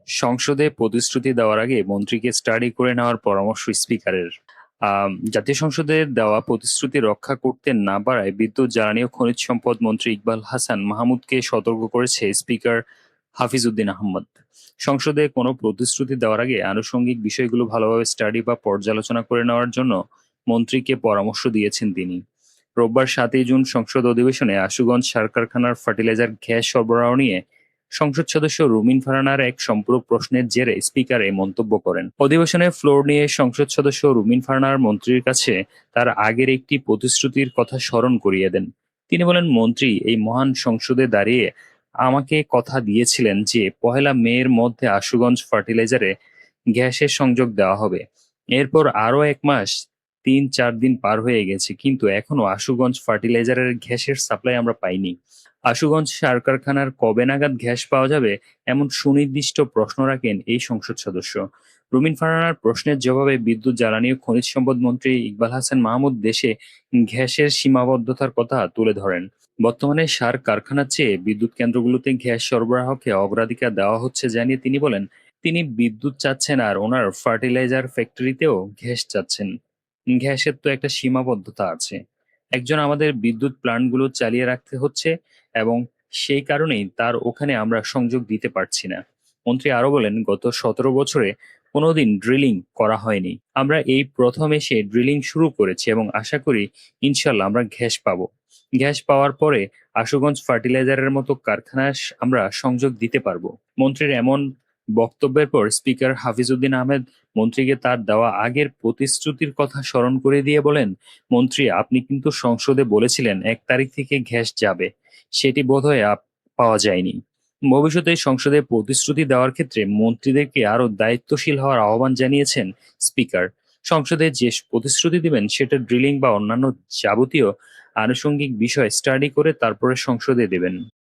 সংসদে প্রতিশ্রুতি দেওয়ার আগে মন্ত্রীকে স্টাডি করে নেওয়ার পরামর্শ স্পিকারের। জাতীয় সংসদে দেওয়া প্রতিশ্রুতি রক্ষা করতে না পারায় বিদ্যুৎ, জ্বালানি ও খনিজ সম্পদ মন্ত্রী ইকবাল হাসান মাহমুদকে সতর্ক করেছে স্পিকার হাফিজউদ্দিন আহমদ। সংসদে কোনো প্রতিশ্রুতি দেওয়ার আগে আনুষঙ্গিক বিষয়গুলো ভালোভাবে স্টাডি বা পর্যালোচনা করে নেওয়ার জন্য মন্ত্রীকে পরামর্শ দিয়েছেন তিনি। রোববার 7ই জুন সংসদ অধিবেশনে আশুগঞ্জ সার কারখানার ফার্টিলাইজার গ্যাস সরবরাহ নিয়ে সংসদ সদস্য রুমিন ফারহানার এক সম্পূরক প্রশ্নের জেরে স্পিকার এ মন্তব্য করেন। অধিবেশনে ফ্লোর নিয়ে সংসদ সদস্য রুমিন ফারহানার মন্ত্রীর কাছে তার আগের একটি প্রতিশ্রুতির কথা স্মরণ করিয়ে দেন। তিনি বলেন, মন্ত্রী এই মহান সংসদে দাঁড়িয়ে আমাকে কথা দিয়েছিলেন যে 1 মের মধ্যে আশুগঞ্জ ফার্টিলাইজারে গ্যাসের সংযোগ দেওয়া হবে। এরপর আরো 1 মাস 3-4 দিন পার হয়ে গেছে, কিন্তু এখনো আশুগঞ্জ ফার্টিলাইজারের গ্যাসের সাপ্লাই আমরা পাইনি। আশুগঞ্জ সার কারখানার কবে নাগাদ গ্যাস পাওয়া যাবে এমন সুনির্দিষ্ট প্রশ্ন রাখেন এই সংসদ সদস্য। রুমিন ফারহানার প্রশ্নের জবাবে বিদ্যুৎ, জ্বালানি ও খনিজ সম্পদ মন্ত্রী ইকবাল হাসান মাহমুদ দেশে গ্যাসের সীমাবদ্ধতার কথা তুলে ধরেন। বর্তমানে সার কারখানার চেয়ে বিদ্যুৎ কেন্দ্রগুলোতে গ্যাস সরবরাহকে অগ্রাধিকার দেওয়া হচ্ছে জানিয়ে তিনি বলেন, তিনি বিদ্যুৎ চাচ্ছেন আর ওনার ফার্টিলাইজার ফ্যাক্টরিতেও গ্যাস চাচ্ছেন। গ্যাসের তো একটা সীমাবদ্ধতা আছে। একজন আমাদের বিদ্যুৎ প্ল্যান্টগুলো চালিয়ে রাখতে হচ্ছে এবং সেই কারণেই তার ওখানে আমরা সংযোগ দিতে পারছি না। মন্ত্রী আরো বলেন, গত 17 বছরে কোনোদিন ড্রিলিং করা হয়নি। আমরা এই প্রথম এসে ড্রিলিং শুরু করেছি এবং আশা করি ইনশাল্লাহ আমরা গ্যাস পাবো। গ্যাস পাওয়ার পরে আশুগঞ্জ ফার্টিলাইজারের মতো কারখানায় আমরা সংযোগ দিতে পারবো। মন্ত্রীর এমন বক্তব্যের পর স্পিকার হাফিজউদ্দিন আহমেদ মন্ত্রীকে তার দেওয়া আগের প্রতিশ্রুতির কথা স্মরণ করে দিয়ে বলেন, মন্ত্রী আপনি কিন্তু সংসদে বলেছিলেন 1 তারিখ থেকে গ্যাস যাবে, সেটি বোধহয় পাওয়া যায়নি। ভবিষ্যতে সংসদে প্রতিশ্রুতি দেওয়ার ক্ষেত্রে মন্ত্রীদেরকে আরো দায়িত্বশীল হওয়ার আহ্বান জানিয়েছেন স্পিকার। সংসদে যে প্রতিশ্রুতি দিবেন সেটা ড্রিলিং বা অন্যান্য যাবতীয় আনুষঙ্গিক বিষয় স্টাডি করে তারপরে সংসদে দেবেন।